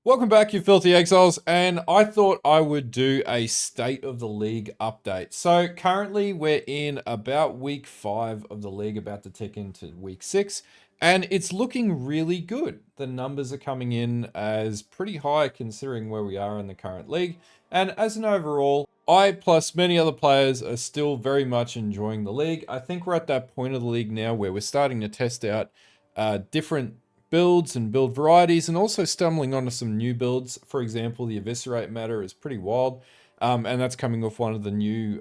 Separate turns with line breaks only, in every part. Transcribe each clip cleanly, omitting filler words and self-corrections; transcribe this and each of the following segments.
Welcome back, you filthy exiles, and I thought I would do a state of the league update. So currently we're in about week 5 of the league, about to tick into week 6, and it's looking really good. The numbers are coming in as pretty high considering where we are in the current league, and as an overall, I plus many other players are still very much enjoying the league. I think we're at that point of the league now where we're starting to test out different builds and build varieties, and also stumbling onto some new builds. For example, the Eviscerate meta is pretty wild, and that's coming off one of the new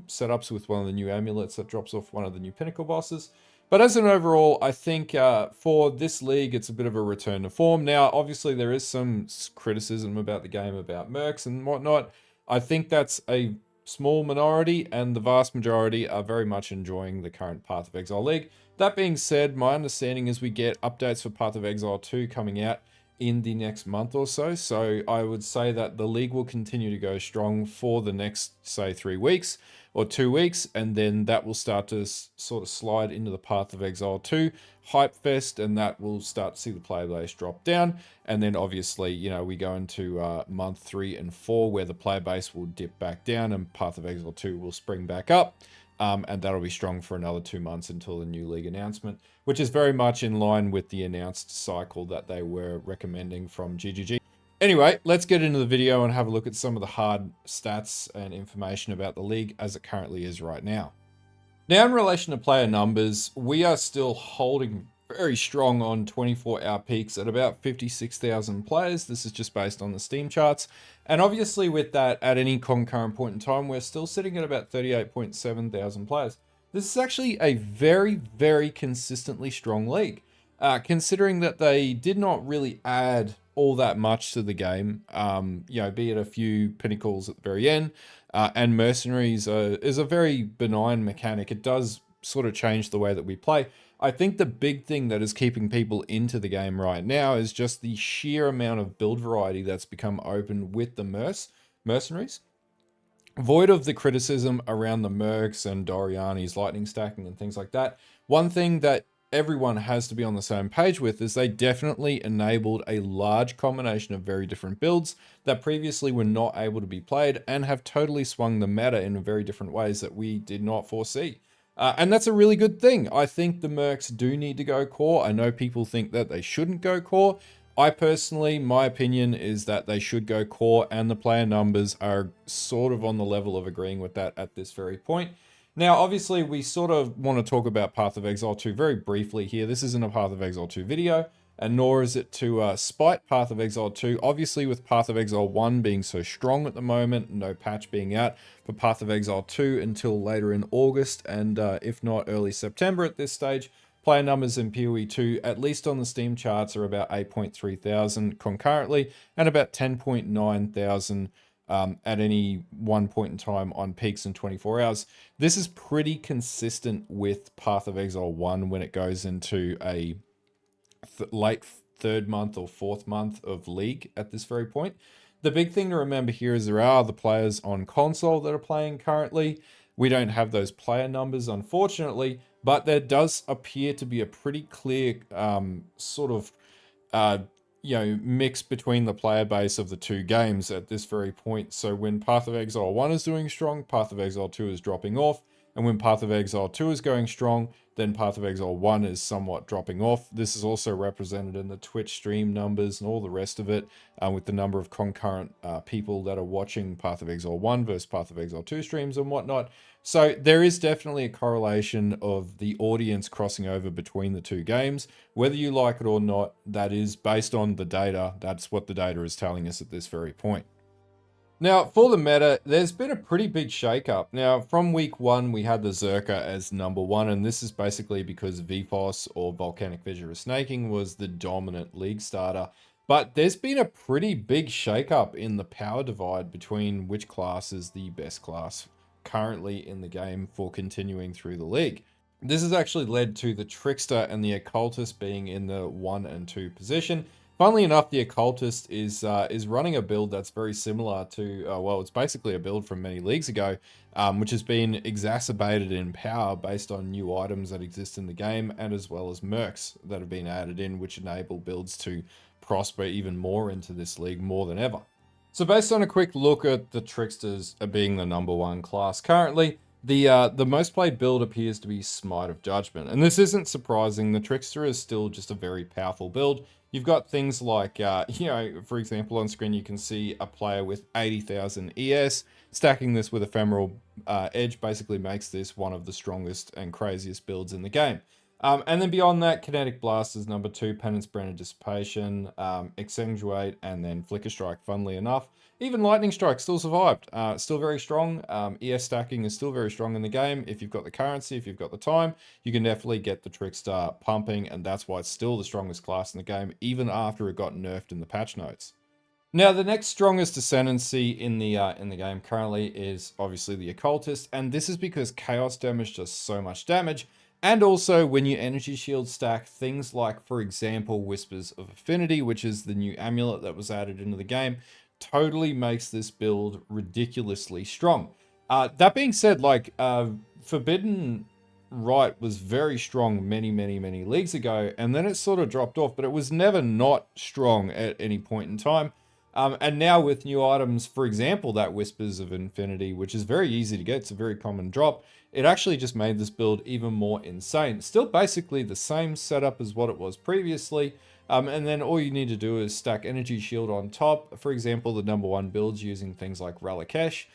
setups with one of the new amulets that drops off one of the new pinnacle bosses. But as an overall, I think for this league, it's a bit of a return to form. Now, obviously, there is some criticism about the game, about mercs and whatnot. I think that's a small minority, and the vast majority are very much enjoying the current Path of Exile League. That being said, my understanding is we get updates for Path of Exile 2 coming out in the next month or so. So I would say that the league will continue to go strong for the next, say, 3 weeks or 2 weeks, and then that will start to sort of slide into the Path of Exile 2 hype fest, and that will start to see the player base drop down. And then obviously, you know, we go into month 3 and 4 where the player base will dip back down and Path of Exile 2 will spring back up. And that'll be strong for another 2 months until the new league announcement, which is very much in line with the announced cycle that they were recommending from GGG. Anyway, let's get into the video and have a look at some of the hard stats and information about the league as it currently is right now. Now, in relation to player numbers, we are still holding very strong on 24-hour peaks at about 56,000 players. This is just based on the Steam charts. And obviously with that, at any concurrent point in time, we're still sitting at about 38.7 thousand players. This is actually a very, very consistently strong league, considering that they did not really add all that much to the game, be it a few pinnacles at the very end, and Mercenaries is a very benign mechanic. It does sort of change the way that we play. I think the big thing that is keeping people into the game right now is just the sheer amount of build variety that's become open with the Mercenaries. Void of the criticism around the Mercs and Doriani's lightning stacking and things like that, one thing that everyone has to be on the same page with is they definitely enabled a large combination of very different builds that previously were not able to be played, and have totally swung the meta in very different ways that we did not foresee. And that's a really good thing. I think the Mercs do need to go core. I know people think that they shouldn't go core. I personally, my opinion is that they should go core, and the player numbers are sort of on the level of agreeing with that at this very point. Now, obviously, we sort of want to talk about Path of Exile 2 very briefly here. This isn't a Path of Exile 2 video, and nor is it to spite Path of Exile 2. Obviously, with Path of Exile 1 being so strong at the moment, no patch being out for Path of Exile 2 until later in August, and if not early September at this stage, player numbers in PoE 2, at least on the Steam charts, are about 8.3 thousand concurrently, and about 10.9 thousand at any one point in time on peaks in 24 hours. This is pretty consistent with Path of Exile 1 when it goes into a late 3rd month or 4th month of League at this very point. The big thing to remember here is there are the players on console that are playing currently. We don't have those player numbers, unfortunately, but there does appear to be a pretty clear mix between the player base of the two games at this very point. So when Path of Exile 1 is doing strong, Path of Exile 2 is dropping off. And when Path of Exile 2 is going strong, then Path of Exile 1 is somewhat dropping off. This is also represented in the Twitch stream numbers and all the rest of it, with the number of concurrent people that are watching Path of Exile 1 versus Path of Exile 2 streams and whatnot. So there is definitely a correlation of the audience crossing over between the two games. Whether you like it or not, that is based on the data. That's what the data is telling us at this very point. Now, for the meta, there's been a pretty big shakeup. Now, from week 1, we had the Zerka as number 1, and this is basically because VFOS, or Volcanic Fissure of Snaking, was the dominant league starter. But there's been a pretty big shakeup in the power divide between which class is the best class currently in the game for continuing through the league. This has actually led to the Trickster and the Occultist being in the 1 and 2 position. Funnily enough, the Occultist is running a build that's very similar to, it's basically a build from many leagues ago, which has been exacerbated in power based on new items that exist in the game, and as well as mercs that have been added in, which enable builds to prosper even more into this league more than ever. So based on a quick look at the Tricksters being the #1 class currently, the most played build appears to be Smite of Judgment. And this isn't surprising, the Trickster is still just a very powerful build. You've got things like, for example, on screen you can see a player with 80,000 ES. Stacking this with Ephemeral Edge basically makes this one of the strongest and craziest builds in the game. And then beyond that, Kinetic Blast is #2, Penance Brand of Dissipation, Exsanguinate, and then Flicker Strike, funnily enough. Even Lightning Strike still survived. Still very strong. ES stacking is still very strong in the game. If you've got the currency, if you've got the time, you can definitely get the Trickster pumping, and that's why it's still the strongest class in the game, even after it got nerfed in the patch notes. Now, the next strongest ascendancy in the game currently is obviously the Occultist, and this is because Chaos Damage does so much damage, and also when you Energy Shield stack things like, for example, Whispers of Affinity, which is the new amulet that was added into the game, totally makes this build ridiculously strong. That being said, like, Forbidden Right was very strong many leagues ago, and then it sort of dropped off, but it was never not strong at any point in time. And now with new items, for example, that Whispers of Infinity, which is very easy to get, it's a very common drop, it actually just made this build even more insane. Still basically the same setup as what it was previously, and then all you need to do is stack Energy Shield on top. For example, the #1 builds using things like Relicash,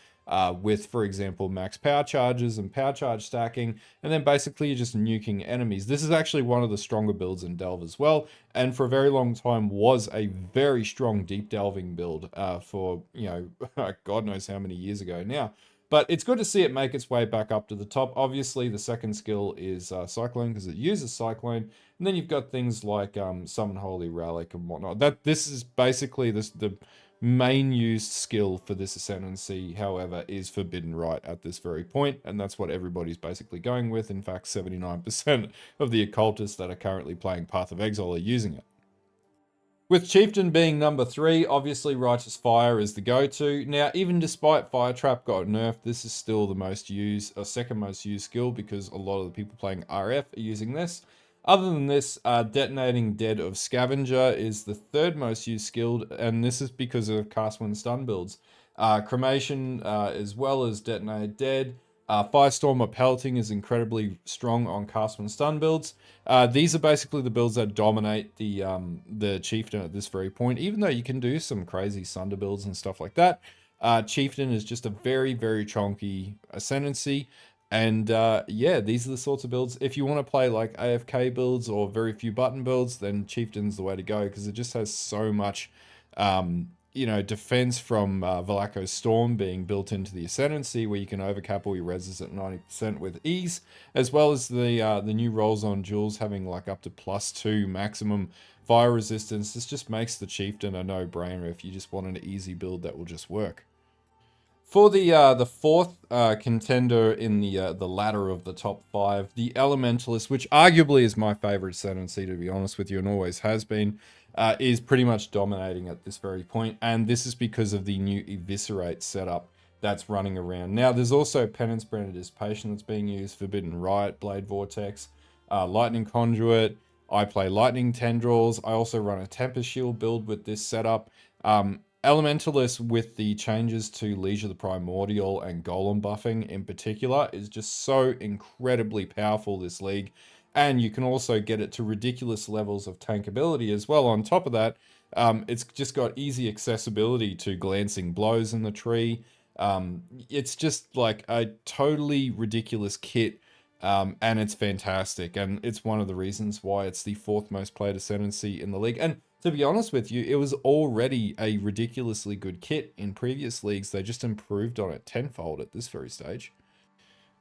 with, for example, max power charges and power charge stacking, and then basically you're just nuking enemies. This is actually one of the stronger builds in Delve as well, and for a very long time was a very strong deep delving build for, God knows how many years ago now. But it's good to see it make its way back up to the top. Obviously, the second skill is Cyclone, because it uses Cyclone. And then you've got things like Summon Holy Relic and whatnot. This is basically the main used skill for this ascendancy, however, is Forbidden Right at this very point, and that's what everybody's basically going with. In fact, 79% of the occultists that are currently playing Path of Exile are using it. With Chieftain being #3, obviously Righteous Fire is the go-to. Now, even despite Fire Trap got nerfed, this is still the most used, or second most used skill, because a lot of the people playing RF are using this. Other than this, Detonating Dead of Scavenger is the third most used skill, and this is because of cast when stun builds. Cremation, as well as Detonated Dead. Firestorm or Pelting is incredibly strong on cast when stun builds. These are basically the builds that dominate the Chieftain at this very point, even though you can do some crazy Sunder builds and stuff like that. Chieftain is just a very chonky ascendancy. And yeah, these are the sorts of builds. If you want to play like AFK builds or very few button builds, then Chieftain's the way to go, because it just has so much defense from Valako's Storm being built into the Ascendancy, where you can overcap all your reses at 90% with ease, as well as the new rolls on Jewels having like up to +2 maximum fire resistance. This just makes the Chieftain a no-brainer if you just want an easy build that will just work. For the fourth contender in the ladder of the top 5, the Elementalist, which arguably is my favorite ascendancy, to be honest with you, and always has been, is pretty much dominating at this very point, and this is because of the new Eviscerate setup that's running around. Now, there's also Penance Brand of Dissipation that's being used, Forbidden Riot, Blade Vortex, Lightning Conduit. I play Lightning Tendrils. I also run a Tempest Shield build with this setup. Elementalist, with the changes to Leisure the Primordial and Golem buffing in particular, is just so incredibly powerful this league. And you can also get it to ridiculous levels of tankability as well. On top of that, it's just got easy accessibility to Glancing Blows in the tree. It's just like a totally ridiculous kit, and it's fantastic. And it's one of the reasons why it's the 4th most played ascendancy in the league. And to be honest with you, it was already a ridiculously good kit in previous leagues. They just improved on it tenfold at this very stage.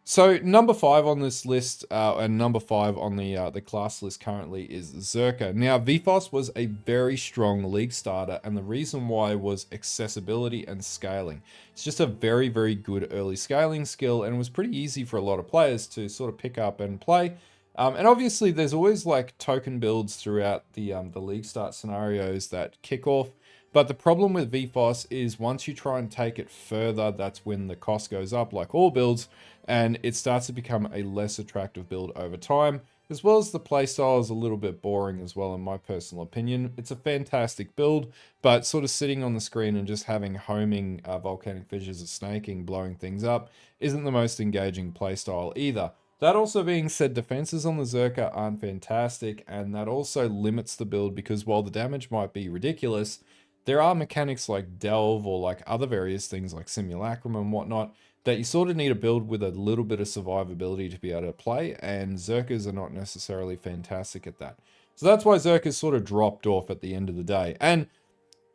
So #5 on this list, and #5 on the class list currently, is Zerka. Now, VFOS was a very strong league starter, and the reason why was accessibility and scaling. It's just a very good early scaling skill, and it was pretty easy for a lot of players to sort of pick up and play. And obviously, there's always like token builds throughout the league start scenarios that kick off. But the problem with VFOS is once you try and take it further, that's when the cost goes up, like all builds, and it starts to become a less attractive build over time. as well as the playstyle is a little bit boring as well, in my personal opinion. It's a fantastic build, but sort of sitting on the screen and just having homing volcanic fissures of snaking, blowing things up, isn't the most engaging playstyle either. That also being said, defenses on the Zerka aren't fantastic, and that also limits the build because while the damage might be ridiculous, there are mechanics like Delve or like other various things like Simulacrum and whatnot that you sort of need a build with a little bit of survivability to be able to play, and Zerkas are not necessarily fantastic at that. So that's why Zerkas sort of dropped off at the end of the day. And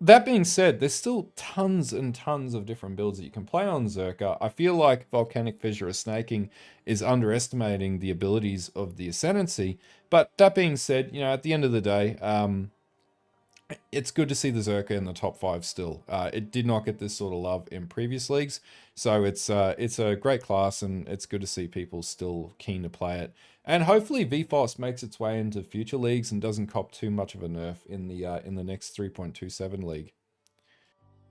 that being said, there's still tons and tons of different builds that you can play on Zerka. I feel like Volcanic Fissure of Snaking is underestimating the abilities of the Ascendancy. But that being said, at the end of the day, it's good to see the Zerka in the top 5 still. It did not get this sort of love in previous leagues, so it's a great class, and it's good to see people still keen to play it. And hopefully VFOS makes its way into future leagues and doesn't cop too much of a nerf in the next 3.27 league.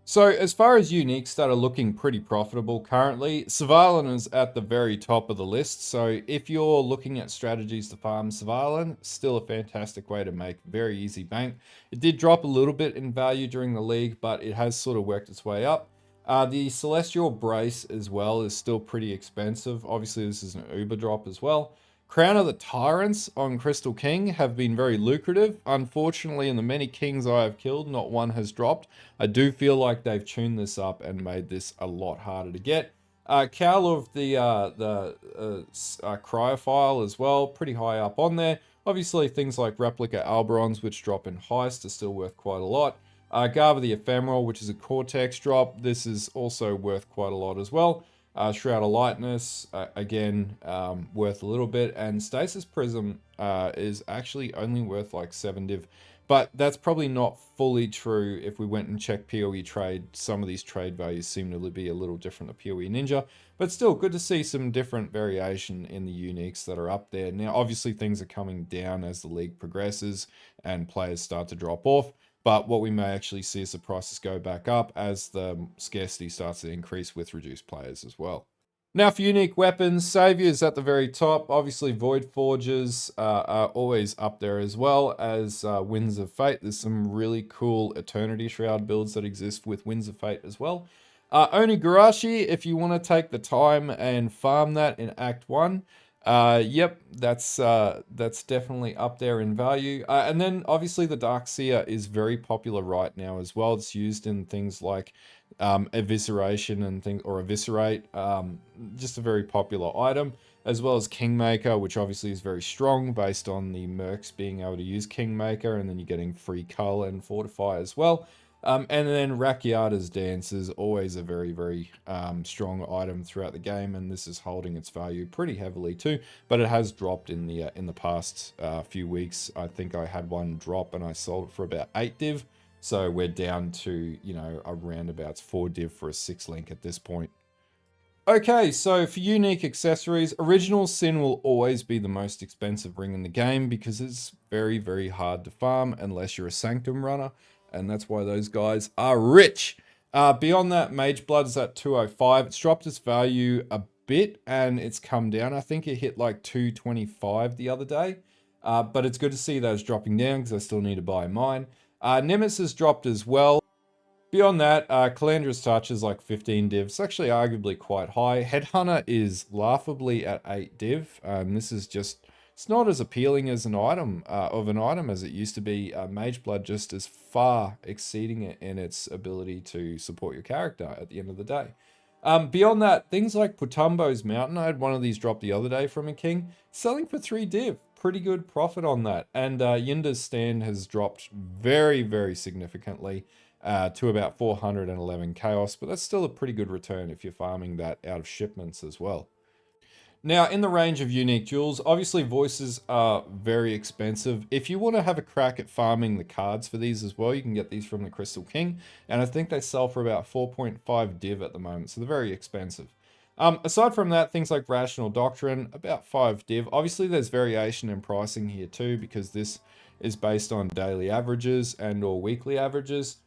So as far as uniques that are looking pretty profitable currently, Surveillance is at the very top of the list. So if you're looking at strategies to farm Surveillance, still a fantastic way to make very easy bank. It did drop a little bit in value during the league, but it has sort of worked its way up. The Celestial Brace as well is still pretty expensive. Obviously this is an Uber drop as well. Crown of the Tyrants on Crystal King have been very lucrative. Unfortunately, in the many kings I have killed, not one has dropped. I do feel like they've tuned this up and made this a lot harder to get. Cowl of the Cryophile as well, pretty high up on there. Obviously, things like Replica Alberons, which drop in Heist, are still worth quite a lot. Garb of the Ephemeral, which is a Cortex drop, this is also worth quite a lot as well. Shroud of Lightness, again, worth a little bit. And Stasis Prism is actually only worth like 7 div. But that's probably not fully true. If we went and checked PoE trade, some of these trade values seem to be a little different to PoE Ninja. But still, good to see some different variation in the uniques that are up there. Now, obviously, things are coming down as the league progresses and players start to drop off. But what we may actually see is the prices go back up as the scarcity starts to increase with reduced players as well. Now for unique weapons, Saviors at the very top. Obviously Void Forges are always up there, as well as Winds of Fate. There's some really cool Eternity Shroud builds that exist with Winds of Fate as well. Onigarashi, if you want to take the time and farm that in Act 1, yep, that's definitely up there in value. And then obviously the Dark Seer is very popular right now as well. It's used in things like evisceration and things, or eviscerate, just a very popular item, as well as Kingmaker, which obviously is very strong based on the mercs being able to use Kingmaker, and then you're getting free cull and fortify as well. And then Rakiata's Dance is always a very, very strong item throughout the game, and this is holding its value pretty heavily too. But it has dropped in the past few weeks. I think I had one drop and I sold it for about 8 div. So we're down to, around about 4 div for a 6 link at this point. Okay, so for unique accessories, Original Sin will always be the most expensive ring in the game because it's very, very hard to farm unless you're a Sanctum runner, and that's why those guys are rich. Beyond that, Mage Blood is at 205. It's dropped its value a bit and it's come down. I think it hit like 225 the other day, but it's good to see those dropping down because I still need to buy mine. Nemesis dropped as well. Beyond that, Calandra's Touch is like 15 div. It's actually arguably quite high. Headhunter is laughably at 8 div. This is just, it's not as appealing as an item, as it used to be. Mage Blood just is far exceeding it in its ability to support your character at the end of the day. Beyond that, things like Putumbo's Mountain, I had one of these drop the other day from a king, selling for 3 div. Pretty good profit on that. And Yinda's Stand has dropped very, very significantly to about 411 chaos, but that's still a pretty good return if you're farming that out of shipments as well. Now, in the range of unique jewels, obviously voices are very expensive. If you want to have a crack at farming the cards for these as well, you can get these from the Crystal King, and I think they sell for about 4.5 div at the moment, so they're very expensive. Aside from that, things like Rational Doctrine, about 5 div. Obviously, there's variation in pricing here too, because this is based on daily averages and or weekly averages.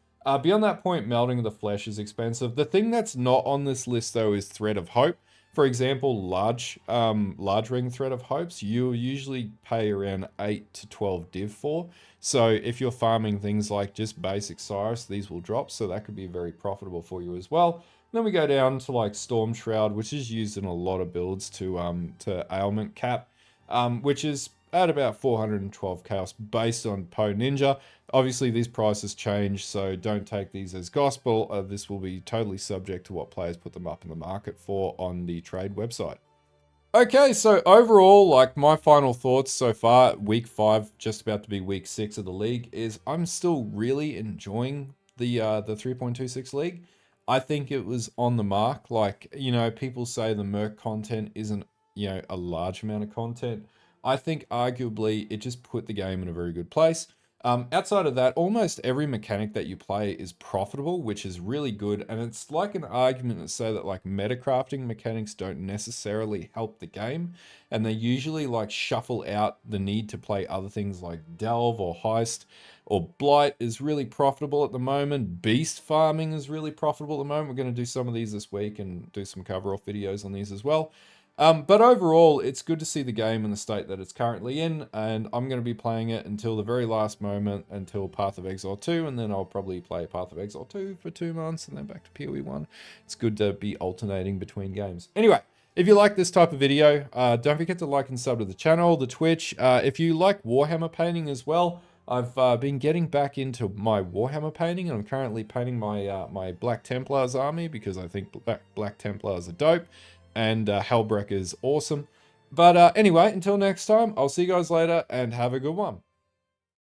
Beyond that point, Melting of the Flesh is expensive. The thing that's not on this list, though, is Thread of Hope. For example, large ring thread of hopes, you'll usually pay around 8 to 12 div for. So if you're farming things like just basic Cyrus, these will drop. So that could be very profitable for you as well. Then we go down to like Storm Shroud, which is used in a lot of builds to ailment cap, which is at about 412 chaos based on PoE.ninja. Obviously, these prices change, so don't take these as gospel. This will be totally subject to what players put them up in the market for on the trade website. Okay, so overall, like my final thoughts so far, week 5, just about to be week 6 of the league, is I'm still really enjoying the 3.26 league. I think it was on the mark. Like, you know, people say the Merc content isn't, you know, a large amount of content. I think arguably it just put the game in a very good place. Outside of that, almost every mechanic that you play is profitable, which is really good. And it's like an argument to say that like metacrafting mechanics don't necessarily help the game. And they usually like shuffle out the need to play other things like Delve or Heist or Blight is really profitable at the moment. Beast farming is really profitable at the moment. We're going to do some of these this week and do some cover off videos on these as well. But overall, it's good to see the game in the state that it's currently in, and I'm going to be playing it until the very last moment, until Path of Exile 2, and then I'll probably play Path of Exile 2 for 2 months, and then back to PoE 1. It's good to be alternating between games. Anyway, if you like this type of video, don't forget to like and sub to the channel, the Twitch. If you like Warhammer painting as well, I've been getting back into my Warhammer painting, and I'm currently painting my my Black Templars army because I think Black Templars are dope. And Hellbreaker is awesome. But anyway, until next time, I'll see you guys later and have a good one.